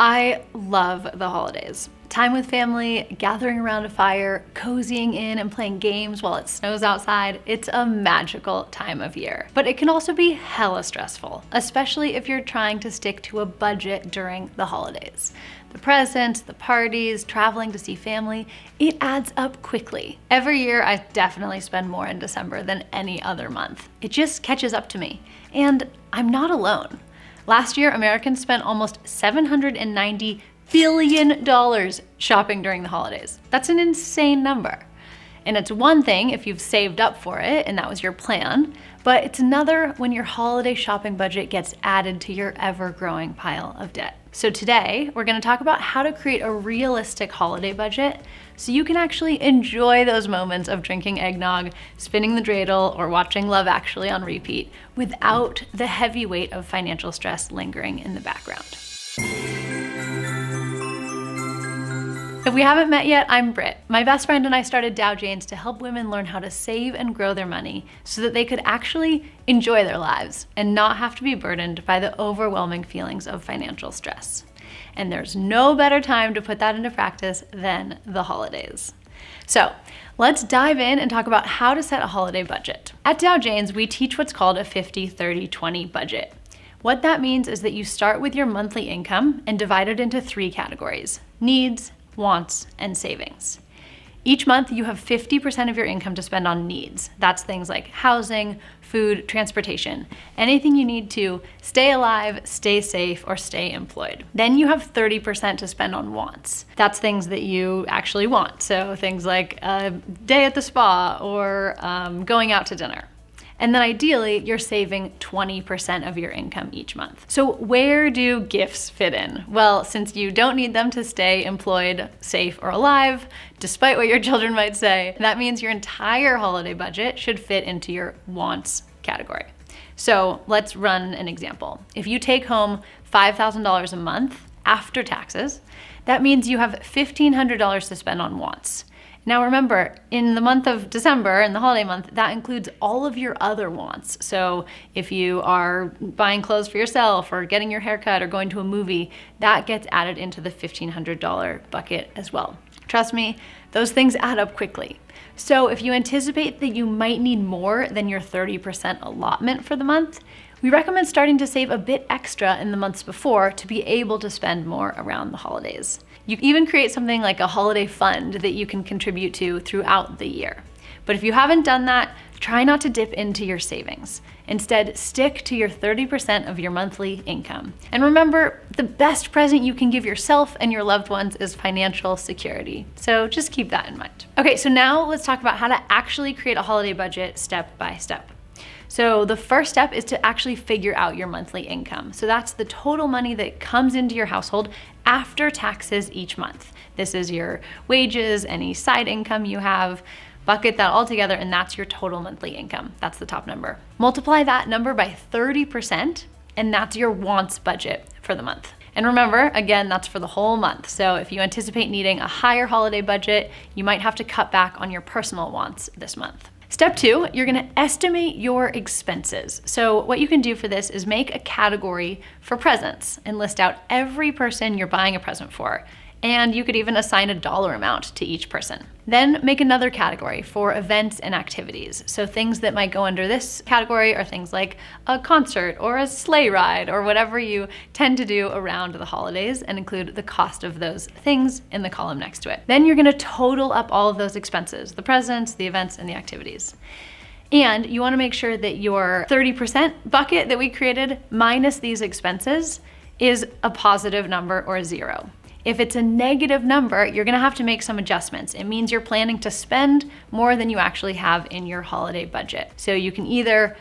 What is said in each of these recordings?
I love the holidays. Time with family, gathering around a fire, cozying in and playing games while it snows outside. It's a magical time of year. But it can also be hella stressful, especially if you're trying to stick to a budget during the holidays. The presents, the parties, traveling to see family, it adds up quickly. Every year, I definitely spend more in December than any other month. It just catches up to me. And I'm not alone. Last year, Americans spent almost $790 billion shopping during the holidays. That's an insane number. And it's one thing if you've saved up for it and that was your plan, but it's another when your holiday shopping budget gets added to your ever-growing pile of debt. So today, we're gonna talk about how to create a realistic holiday budget so you can actually enjoy those moments of drinking eggnog, spinning the dreidel, or watching Love Actually on repeat without the heavy weight of financial stress lingering in the background. If we haven't met yet, I'm Britt. My best friend and I started Dow Janes to help women learn how to save and grow their money so that they could actually enjoy their lives and not have to be burdened by the overwhelming feelings of financial stress. And there's no better time to put that into practice than the holidays. So let's dive in and talk about how to set a holiday budget. At Dow Janes, we teach what's called a 50-30-20 budget. What that means is that you start with your monthly income and divide it into 3 categories: needs, wants, and savings. Each month, you have 50% of your income to spend on needs. That's things like housing, food, transportation, anything you need to stay alive, stay safe, or stay employed. Then you have 30% to spend on wants. That's things that you actually want. So things like a day at the spa or going out to dinner. And then ideally, you're saving 20% of your income each month. So where do gifts fit in? Well, since you don't need them to stay employed, safe, or alive, despite what your children might say, that means your entire holiday budget should fit into your wants category. So let's run an example. If you take home $5,000 a month after taxes, that means you have $1,500 to spend on wants. Now remember, in the month of December, in the holiday month, that includes all of your other wants. So if you are buying clothes for yourself or getting your hair cut or going to a movie, that gets added into the $1,500 bucket as well. Trust me, those things add up quickly. So if you anticipate that you might need more than your 30% allotment for the month, we recommend starting to save a bit extra in the months before to be able to spend more around the holidays. You can even create something like a holiday fund that you can contribute to throughout the year. But if you haven't done that, try not to dip into your savings. Instead, stick to your 30% of your monthly income. And remember, the best present you can give yourself and your loved ones is financial security. So just keep that in mind. Okay, so now let's talk about how to actually create a holiday budget step by step. So the first step is to actually figure out your monthly income. So that's the total money that comes into your household after taxes each month. This is your wages, any side income you have, bucket that all together, and that's your total monthly income. That's the top number. Multiply that number by 30%, and that's your wants budget for the month. And remember, again, that's for the whole month. So if you anticipate needing a higher holiday budget, you might have to cut back on your personal wants this month. Step 2, you're gonna estimate your expenses. So what you can do for this is make a category for presents and list out every person you're buying a present for. And you could even assign a dollar amount to each person. Then make another category for events and activities. So things that might go under this category are things like a concert or a sleigh ride or whatever you tend to do around the holidays, and include the cost of those things in the column next to it. Then you're gonna total up all of those expenses, the presents, the events, and the activities. And you wanna make sure that your 30% bucket that we created minus these expenses is a positive number or a 0. If it's a negative number, you're gonna have to make some adjustments. It means you're planning to spend more than you actually have in your holiday budget. So you can either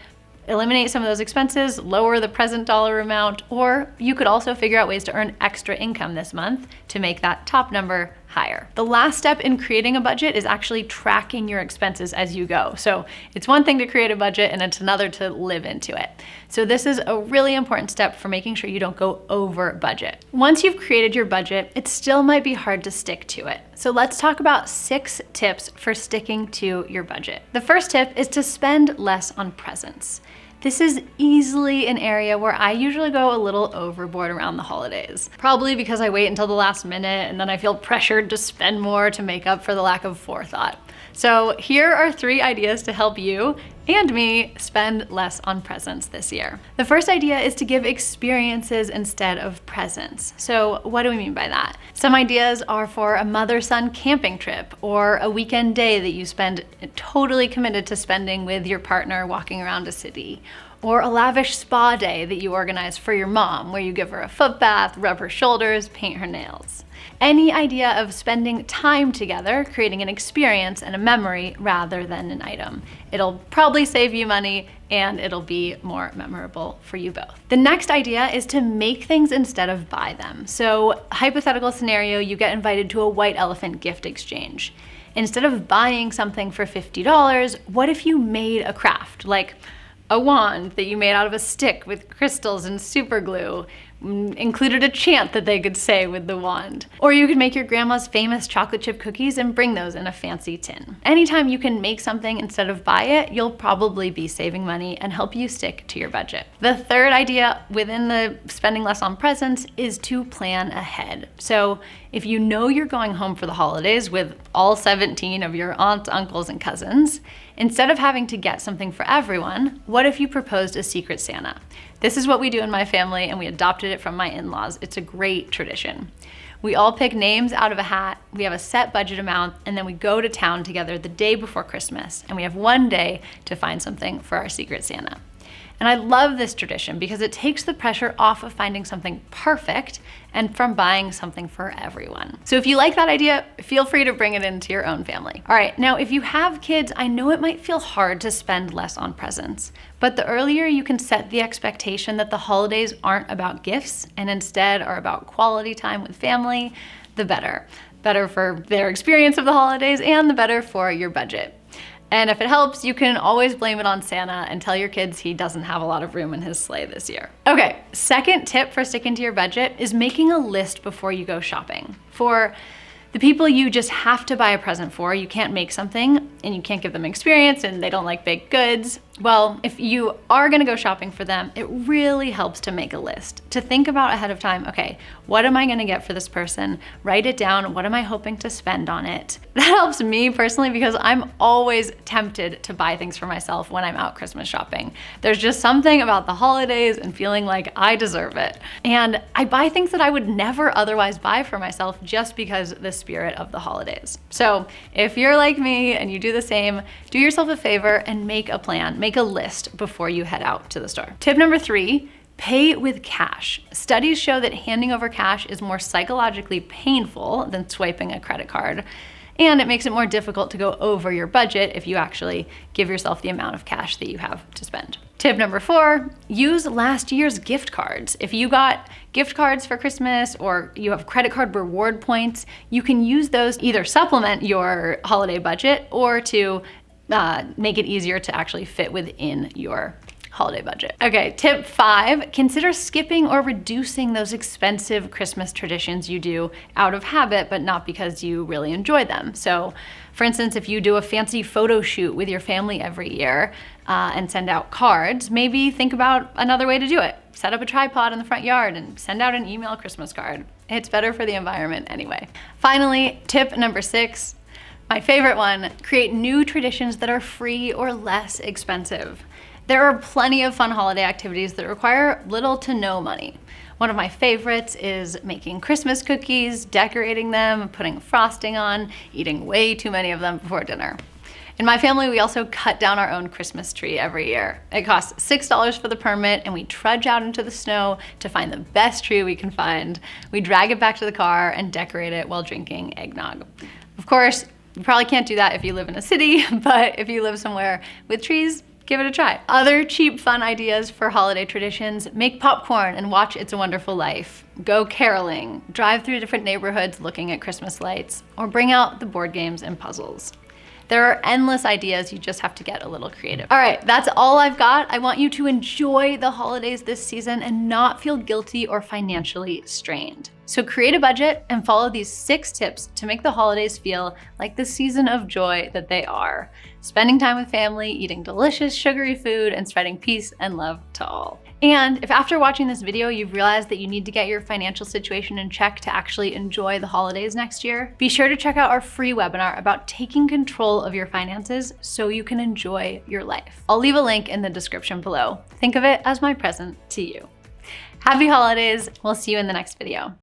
eliminate some of those expenses, lower the present dollar amount, or you could also figure out ways to earn extra income this month to make that top number higher. The last step in creating a budget is actually tracking your expenses as you go. So it's one thing to create a budget and it's another to live into it. So this is a really important step for making sure you don't go over budget. Once you've created your budget, it still might be hard to stick to it. So let's talk about 6 tips for sticking to your budget. The first tip is to spend less on presents. This is easily an area where I usually go a little overboard around the holidays. Probably because I wait until the last minute and then I feel pressured to spend more to make up for the lack of forethought. So here are 3 ideas to help you and me spend less on presents this year. The first idea is to give experiences instead of presents. So what do we mean by that? Some ideas are for a mother-son camping trip or a weekend day that you spend totally committed to spending with your partner walking around a city. Or a lavish spa day that you organize for your mom, where you give her a foot bath, rub her shoulders, paint her nails. Any idea of spending time together, creating an experience and a memory rather than an item. It'll probably save you money and it'll be more memorable for you both. The next idea is to make things instead of buy them. So, hypothetical scenario, you get invited to a white elephant gift exchange. Instead of buying something for $50, what if you made a craft, like a wand that you made out of a stick with crystals and super glue, included a chant that they could say with the wand. Or you could make your grandma's famous chocolate chip cookies and bring those in a fancy tin. Anytime you can make something instead of buy it, you'll probably be saving money and help you stick to your budget. The third idea within the spending less on presents is to plan ahead. So if you know you're going home for the holidays with all 17 of your aunts, uncles, and cousins, instead of having to get something for everyone, what if you proposed a secret Santa? This is what we do in my family, and we adopted it from my in-laws. It's a great tradition. We all pick names out of a hat, we have a set budget amount, and then we go to town together the day before Christmas, and we have one day to find something for our secret Santa. And I love this tradition because it takes the pressure off of finding something perfect and from buying something for everyone. So if you like that idea, feel free to bring it into your own family. All right, now if you have kids, I know it might feel hard to spend less on presents, but the earlier you can set the expectation that the holidays aren't about gifts and instead are about quality time with family, the better. Better for their experience of the holidays and the better for your budget. And if it helps, you can always blame it on Santa and tell your kids he doesn't have a lot of room in his sleigh this year. Okay, second tip for sticking to your budget is making a list before you go shopping. For the people you just have to buy a present for, you can't make something and you can't give them experience and they don't like baked goods. Well, if you are gonna go shopping for them, it really helps to make a list, to think about ahead of time, okay, what am I gonna get for this person? Write it down, what am I hoping to spend on it? That helps me personally because I'm always tempted to buy things for myself when I'm out Christmas shopping. There's just something about the holidays and feeling like I deserve it. And I buy things that I would never otherwise buy for myself just because the spirit of the holidays. So if you're like me and you do the same, do yourself a favor and make a plan. Make a list before you head out to the store. Tip number 3, pay with cash. Studies show that handing over cash is more psychologically painful than swiping a credit card, and it makes it more difficult to go over your budget if you actually give yourself the amount of cash that you have to spend. Tip number 4, use last year's gift cards. If you got gift cards for Christmas or you have credit card reward points, you can use those to either supplement your holiday budget or to make it easier to actually fit within your holiday budget. Okay, tip 5, consider skipping or reducing those expensive Christmas traditions you do out of habit, but not because you really enjoy them. So for instance, if you do a fancy photo shoot with your family every year and send out cards, maybe think about another way to do it. Set up a tripod in the front yard and send out an email Christmas card. It's better for the environment anyway. Finally, tip number 6, my favorite one, create new traditions that are free or less expensive. There are plenty of fun holiday activities that require little to no money. One of my favorites is making Christmas cookies, decorating them, putting frosting on, eating way too many of them before dinner. In my family, we also cut down our own Christmas tree every year. It costs $6 for the permit, and we trudge out into the snow to find the best tree we can find. We drag it back to the car and decorate it while drinking eggnog. Of course, you probably can't do that if you live in a city, but if you live somewhere with trees, give it a try. Other cheap, fun ideas for holiday traditions: make popcorn and watch It's a Wonderful Life, go caroling, drive through different neighborhoods looking at Christmas lights, or bring out the board games and puzzles. There are endless ideas, you just have to get a little creative. All right, that's all I've got. I want you to enjoy the holidays this season and not feel guilty or financially strained. So create a budget and follow these 6 tips to make the holidays feel like the season of joy that they are. Spending time with family, eating delicious sugary food, and spreading peace and love to all. And if after watching this video, you've realized that you need to get your financial situation in check to actually enjoy the holidays next year, be sure to check out our free webinar about taking control of your finances so you can enjoy your life. I'll leave a link in the description below. Think of it as my present to you. Happy holidays. We'll see you in the next video.